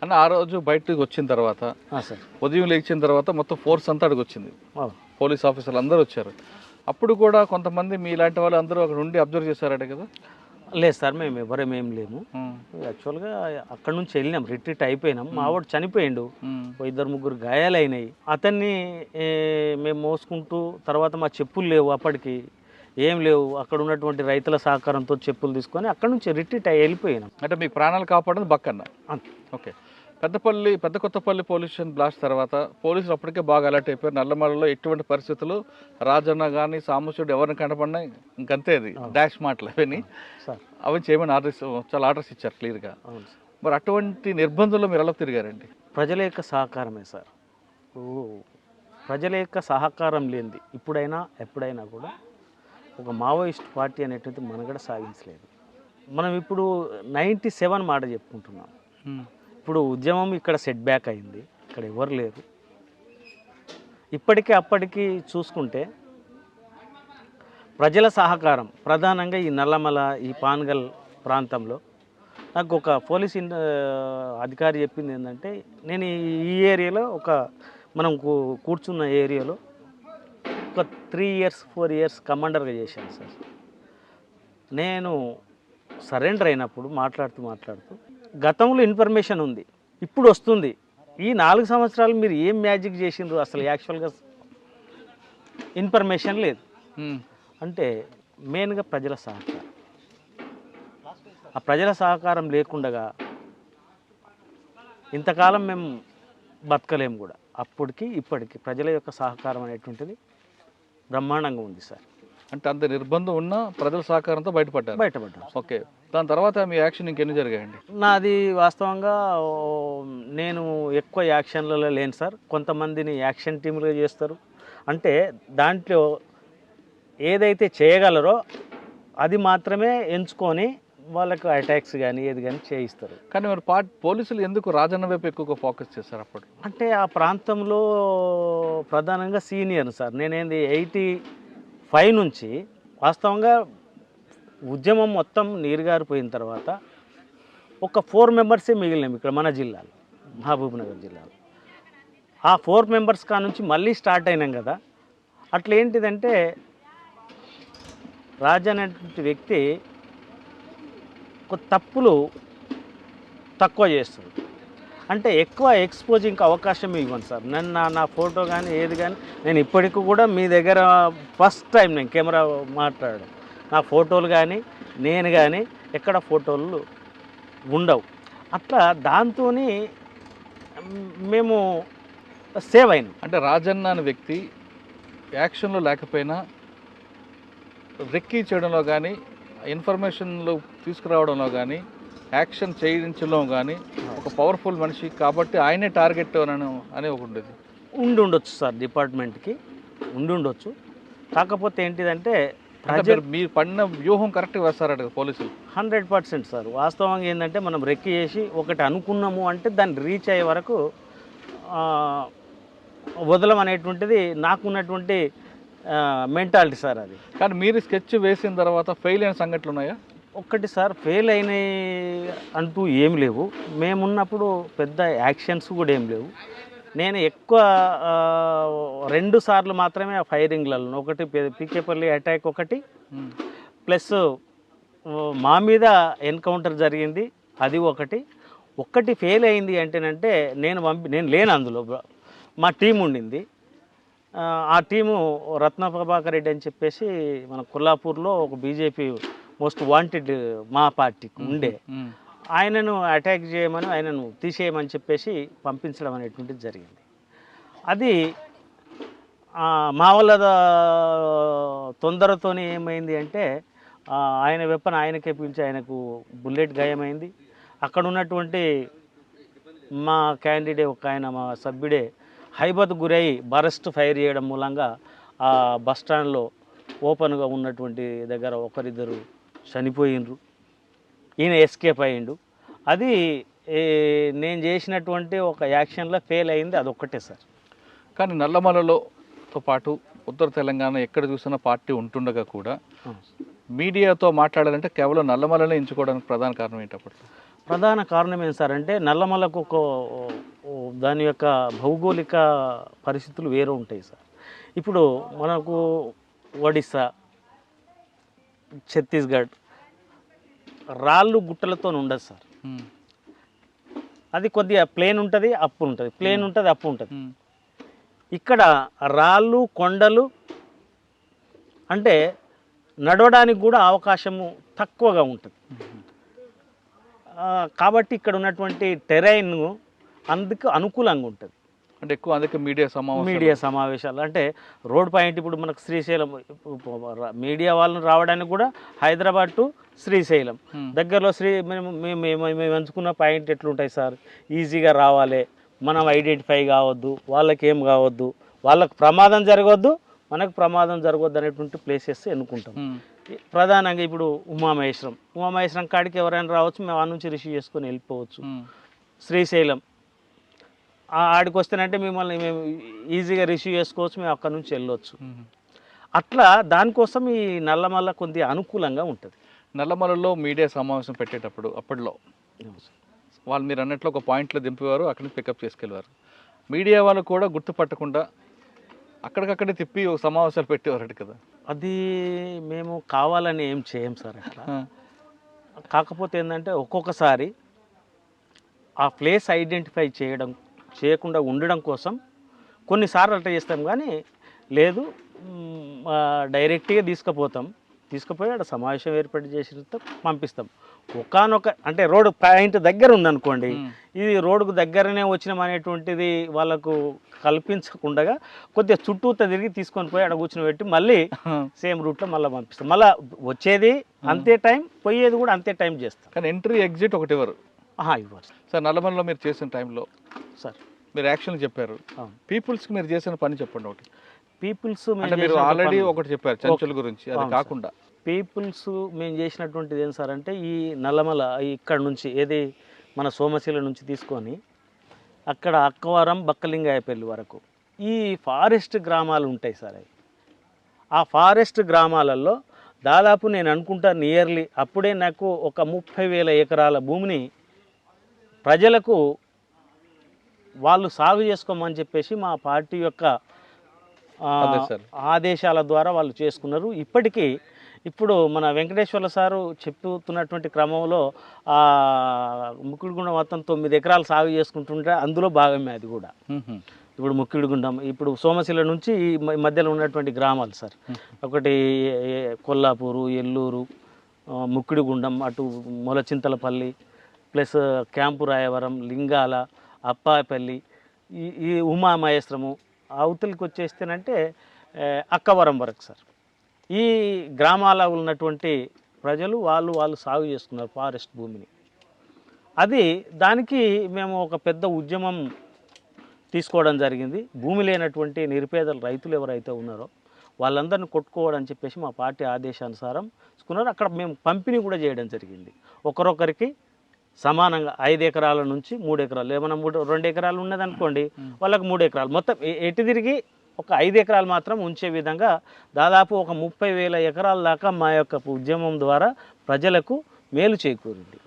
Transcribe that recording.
అన్న ఆ రోజు బయటకు వచ్చిన తర్వాత సార్ ఉదయం లేచిన తర్వాత మొత్తం ఫోర్స్ అంతా అక్కడికి వచ్చింది, పోలీస్ ఆఫీసర్లు అందరూ వచ్చారు. అప్పుడు కూడా కొంతమంది మీలాంటి వాళ్ళు అందరూ అక్కడ ఉండి అబ్జర్వ్ చేశారట కదా? లేదు సార్, మేము ఎవరేమేం లేము. యాక్చువల్గా అక్కడ నుంచి వెళ్ళినాం, రిట్రీట్ అయిపోయినాం. మా వాడు చనిపోయిండు, ఇద్దరు ముగ్గురు గాయాలైనాయి. అతన్ని మేము మోసుకుంటూ తర్వాత మా చెప్పులు లేవు, అప్పటికి ఏం లేవు. అక్కడ ఉన్నటువంటి రైతుల సహకారంతో చెప్పులు తీసుకొని అక్కడ నుంచి రిట్రీట్ అయ్యి వెళ్ళిపోయినాం. అంటే మీ ప్రాణాలు కాపాడేది బక్కన్న. ఓకే. పెద్ద కొత్తపల్లి పోలీస్ స్టేషన్ బ్లాస్ట్ తర్వాత పోలీసులు అప్పటికే బాగా అలర్ట్ అయిపోయారు. నల్లమలలో ఎటువంటి పరిస్థితులు రాజన్న కానీ సాంబశివుడు ఎవరిని కనపడినా ఇంకంతే, అది డాష్ మాటలు అవన్నీ అవి చేయమని చాలా ఆర్డర్స్ ఇచ్చారు క్లియర్గా. మరి అటువంటి నిర్బంధంలో మీరు ఎలా తిరిగారండి? ప్రజల యొక్క సహకారమే సార్. ప్రజల యొక్క సహకారం లేనిది ఇప్పుడైనా ఎప్పుడైనా కూడా ఒక మావోయిస్ట్ పార్టీ అనేటువంటి మనగడ సాగించలేదు. మనం ఇప్పుడు 97 మాట చెప్పుకుంటున్నాం. ఇప్పుడు ఉద్యమం ఇక్కడ సెట్ బ్యాక్ అయింది, ఇక్కడ ఎవరు లేరు. ఇప్పటికీ అప్పటికి చూసుకుంటే ప్రజల సహకారం ప్రధానంగా ఈ నల్లమల, ఈ పాన్గల్ ప్రాంతంలో నాకు ఒక పోలీస్ అధికారి చెప్పింది ఏంటంటే, నేను ఈ ఏరియాలో మనం కూర్చున్న ఏరియాలో ఒక 3 years 4 years కమాండర్గా చేశాను సార్. నేను సరెండర్ అయినప్పుడు మాట్లాడుతూ గతంలో ఇన్ఫర్మేషన్ ఉంది, ఇప్పుడు వస్తుంది. ఈ 4 సంవత్సరాలు మీరు ఏం మ్యాజిక్ చేసిండ్రు, అసలు యాక్చువల్గా ఇన్ఫర్మేషన్ లేదు. అంటే మెయిన్గా ప్రజల సహకారం. ఆ ప్రజల సహకారం లేకుండా ఇంతకాలం మేము బతకలేము కూడా. అప్పటికి ఇప్పటికి ప్రజల యొక్క సహకారం అనేటువంటిది బ్రహ్మాండంగా ఉంది సార్. అంటే అంత నిర్బంధం ఉన్నా ప్రజల సహకారంతో బయటపడ్డాం. ఓకే. దాని తర్వాత మీ యాక్షన్ ఇంకెన్ని జరిగాయండి? నాది వాస్తవంగా నేను ఎక్కువ యాక్షన్లలో లేను సార్. కొంతమందిని యాక్షన్ టీములుగా చేస్తారు. అంటే దాంట్లో ఏదైతే చేయగలరో అది మాత్రమే ఎంచుకొని వాళ్ళకు అటాక్స్ కానీ ఏది కానీ చేయిస్తారు. కానీ మరి పోలీసులు ఎందుకు రాజన్న వైపు ఎక్కువగా ఫోకస్ చేస్తారు అప్పుడు? అంటే ఆ ప్రాంతంలో ప్రధానంగా సీనియర్ సార్. నేనేంది 85 నుంచి వాస్తవంగా ఉద్యమం మొత్తం నీరుగారిపోయిన తర్వాత ఒక 4 మెంబర్సే మిగిలినాం ఇక్కడ మన జిల్లాలో, మహబూబ్నగర్ జిల్లాలో. ఆ 4 మెంబర్స్ కా నుంచి మళ్ళీ స్టార్ట్ అయినాం కదా. అట్లా ఏంటిదంటే రాజు అనేటువంటి వ్యక్తి తప్పులు తక్కువ చేస్తుంది. అంటే ఎక్కువ ఎక్స్పోజింగ్కి అవకాశం ఇవ్వను సార్. నా ఫోటో కానీ ఏది కానీ, నేను ఇప్పటికి కూడా మీ దగ్గర ఫస్ట్ టైం నేను కెమెరా మాట్లాడడం, నా ఫోటోలు కానీ నేను కానీ ఎక్కడ ఫోటోలు ఉండవు. అట్లా దాంతో మేము సేవ్ అయినాం. అంటే రాజన్న అనే వ్యక్తి యాక్షన్లో లేకపోయినా రెక్కీ చేయడంలో కానీ, ఇన్ఫర్మేషన్లు తీసుకురావడంలో కానీ, యాక్షన్ చేయించడంలో కానీ ఒక పవర్ఫుల్ మనిషి కాబట్టి ఆయనే టార్గెట్ అని ఒకటి ఉండేది. ఉండొచ్చు సార్, డిపార్ట్మెంట్కి ఉండొచ్చు. కాకపోతే ఏంటిదంటే మీరు పడిన వ్యూహం కరెక్ట్గా వేస్తారట పోలీసులు. 100% సార్. వాస్తవంగా ఏంటంటే మనం రెక్కి చేసి ఒకటి అనుకున్నాము అంటే దాన్ని రీచ్ అయ్యే వరకు వదలం అనేటువంటిది నాకున్నటువంటి మెంటాలిటీ సార్ అది. కానీ మీరు స్కెచ్ వేసిన తర్వాత ఫెయిల్ అయిన సంఘటనలు ఉన్నాయా? ఒక్కటి సార్, ఫెయిల్ అయినాయి అంటూ ఏం లేవు. మేమున్నప్పుడు పెద్ద యాక్షన్స్ కూడా ఏం లేవు. నేను ఎక్కువ 2 సార్లు మాత్రమే ఆ ఫైరింగ్లలో, ఒకటి పీకేపల్లి అటాక్ ఒకటి, ప్లస్ మా మీద ఎన్కౌంటర్ జరిగింది అది ఒక్కటి ఫెయిల్ అయింది అంటేనంటే నేను లేను అందులో. మా టీం ఉండింది. ఆ టీము రత్న ప్రభాకర్ రెడ్డి అని చెప్పేసి మన కొల్లాపూర్లో ఒక బీజేపీ మోస్ట్ వాంటెడ్ మా పార్టీకి ఉండే, ఆయనను అటాక్ చేయమని, ఆయనను తీసేయమని చెప్పేసి పంపించడం అనేటువంటిది జరిగింది. అది మా వాళ్ళ తొందరతోనే ఏమైంది అంటే ఆయన వెపన్ ఆయనకే పిలిచి ఆయనకు బుల్లెట్ గాయమైంది. అక్కడ ఉన్నటువంటి మా క్యాండిడేట్ ఒక ఆయన, మా సభ్యుడే హైబత్ గురై బరస్ట్ ఫైర్ చేయడం మూలంగా ఆ బస్టాండ్లో ఓపెన్గా ఉన్నటువంటి దగ్గర ఒకరిద్దరు చనిపోయినరు. ఈయన ఎస్కేప్ అయ్యిండు. అది నేను చేసినటువంటి ఒక యాక్షన్లో ఫెయిల్ అయింది, అదొక్కటే సార్. కానీ నల్లమలలోతో పాటు ఉత్తర తెలంగాణ ఎక్కడ చూసినా పార్టీ ఉంటుండగా కూడా మీడియాతో మాట్లాడాలంటే కేవలం నల్లమలనే ఎంచుకోవడానికి ప్రధాన కారణం ఏంటప్పుడు? ప్రధాన కారణం ఏం సార్ అంటే నల్లమలకు దాని యొక్క భౌగోళిక పరిస్థితులు వేరే ఉంటాయి సార్. ఇప్పుడు మనకు ఒడిస్సా, ఛత్తీస్గఢ్ రాళ్ళు గుట్టలతో ఉండదు సార్. అది కొద్దిగా ప్లేన్ ఉంటుంది, అప్పు ఉంటుంది, ప్లేన్ ఉంటుంది, అప్పు ఉంటుంది. ఇక్కడ రాళ్ళు కొండలు అంటే నడవడానికి కూడా అవకాశము తక్కువగా ఉంటుంది. కాబట్టి ఇక్కడ ఉన్నటువంటి టెరైన్ అందుకు అనుకూలంగా ఉంటుంది. అంటే ఎక్కువ అందుకే మీడియా సమావేశాలు అంటే రోడ్ పాయింట్ ఇప్పుడు మనకు శ్రీశైలం మీడియా వాళ్ళని రావడానికి కూడా హైదరాబాద్ టు శ్రీశైలం దగ్గరలో మేము ఎంచుకున్న పాయింట్ ఎట్లుంటాయి సార్, ఈజీగా రావాలి, మనం ఐడెంటిఫై కావద్దు, వాళ్ళకి ఏం కావద్దు, వాళ్ళకు ప్రమాదం జరగవద్దు, మనకు ప్రమాదం జరగవద్దు అనేటువంటి ప్లేసెస్ ఎన్నుకుంటాం. ప్రధానంగా ఇప్పుడు ఉమామహేశ్వరం కాడికి ఎవరైనా రావచ్చు, మేము ఆ నుంచి రిసీవ్ చేసుకొని వెళ్ళిపోవచ్చు. శ్రీశైలం ఆడికి వస్తేనంటే మిమ్మల్ని మేము ఈజీగా రిసీవ్ చేసుకోవచ్చు, మేము అక్కడ నుంచి వెళ్ళొచ్చు. అట్లా దానికోసం ఈ నల్లమల్ల కొద్దిగా అనుకూలంగా ఉంటుంది. నల్లమలలో మీడియా సమావేశం పెట్టేటప్పుడు అప్పట్లో వాళ్ళు మీరు అన్నట్లు ఒక పాయింట్లో దింపేవారు, అక్కడి నుంచి పికప్ చేసుకెళ్ళేవారు. మీడియా వాళ్ళు కూడా గుర్తుపట్టకుండా అక్కడికక్కడే తిప్పి ఒక సమావేశాలు పెట్టేవారు కదా. అది మేము కావాలని ఏం చేయం సార్ అక్కడ. కాకపోతే ఏంటంటే ఒక్కొక్కసారి ఆ ప్లేస్ ఐడెంటిఫై చేయకుండా ఉండడం కోసం కొన్నిసార్లు అట్లా చేస్తాం. కానీ లేదు, డైరెక్ట్గా తీసుకుపోయి అక్కడ సమావేశం ఏర్పాటు చేసి పంపిస్తాం. అంటే రోడ్డు పాయింట్ దగ్గర ఉందనుకోండి, ఇది రోడ్డుకు దగ్గరనే వచ్చినాం అనేటువంటిది వాళ్ళకు కల్పించకుండా కొద్దిగా చుట్టూతో తిరిగి తీసుకొని పోయి అక్కడ కూర్చొని పెట్టి మళ్ళీ సేమ్ రూట్లో మళ్ళీ పంపిస్తాం. మళ్ళీ వచ్చేది అంతే టైం, పోయేది కూడా అంతే టైం చేస్తాం. కానీ ఎంట్రీ ఎగ్జిట్ ఒకటి ఇవ్వరు. ఇవ్వరు సార్. నల్లమలలో మీరు చేసిన టైంలో సార్ మీరు యాక్షన్ చెప్పారు, పీపుల్స్కి మీరు చేసిన పని చెప్పండి ఒకటి. పీపుల్స్ మీరు ఆల్రెడీ ఒకటి చెప్పారు చంచుల గురించి, అది కాకుండా పీపుల్స్ మేము చేసినటువంటిది ఏం సార్ అంటే ఈ నల్లమల ఇక్కడ నుంచి ఏది మన సోమశిల నుంచి తీసుకొని అక్కడ అక్కవరం బక్కలింగాయపల్లి వరకు ఈ ఫారెస్ట్ గ్రామాలు ఉంటాయి సార్. అవి ఆ ఫారెస్ట్ గ్రామాలలో దాదాపు నేను అనుకుంటా నియర్లీ అప్పుడే నాకు ఒక 30,000 ఎకరాల భూమిని ప్రజలకు వాళ్ళు సాగు చేసుకోమని చెప్పేసి మా పార్టీ యొక్క ఆదేశాల ద్వారా వాళ్ళు చేసుకున్నారు. ఇప్పుడు మన వెంకటేశ్వర్ల సారు చెప్తున్నటువంటి క్రమంలో ముక్కిడిగుండం మొత్తం 9 ఎకరాలు సాగు చేసుకుంటుంటే అందులో భాగమే అది కూడా. ఇప్పుడు ముక్కిడిగుండం, ఇప్పుడు సోమశిల నుంచి ఈ మధ్యలో ఉన్నటువంటి గ్రామాలు సార్, ఒకటి కొల్లాపూరు, ఎల్లూరు, ముక్కిడిగుండం, అటు మొలచింతలపల్లి, ప్లస్ క్యాంపు రాయవరం, లింగాల, అప్పాపల్లి, ఈ ఉమామహేశ్వరము, అవతలికి వచ్చేస్తేనంటే అక్కవరం వరకు సార్. ఈ గ్రామాల ఉన్నటువంటి ప్రజలు వాళ్ళు సాగు చేసుకున్నారు ఫారెస్ట్ భూమిని. దానికి మేము ఒక పెద్ద ఉద్యమం తీసుకోవడం జరిగింది. భూమి లేనటువంటి నిరుపేదల రైతులు ఎవరైతే ఉన్నారో వాళ్ళందరినీ కొట్టుకోవడం చెప్పేసి మా పార్టీ ఆదేశానుసారం తీసుకున్నారు. అక్కడ మేము పంపిణీ కూడా చేయడం జరిగింది. ఒకరొకరికి సమానంగా 5 ఎకరాల నుంచి 3 ఎకరాలు, ఏమైనా 2 ఎకరాలు ఉన్నదనుకోండి వాళ్ళకి 3 ఎకరాలు, మొత్తం ఎటు తిరిగి ఒక 5 ఎకరాలు మాత్రం ఉంచే విధంగా దాదాపు ఒక 30,000 ఎకరాల దాకా మా యొక్క ఉద్యమం ద్వారా ప్రజలకు మేలు చేకూరింది.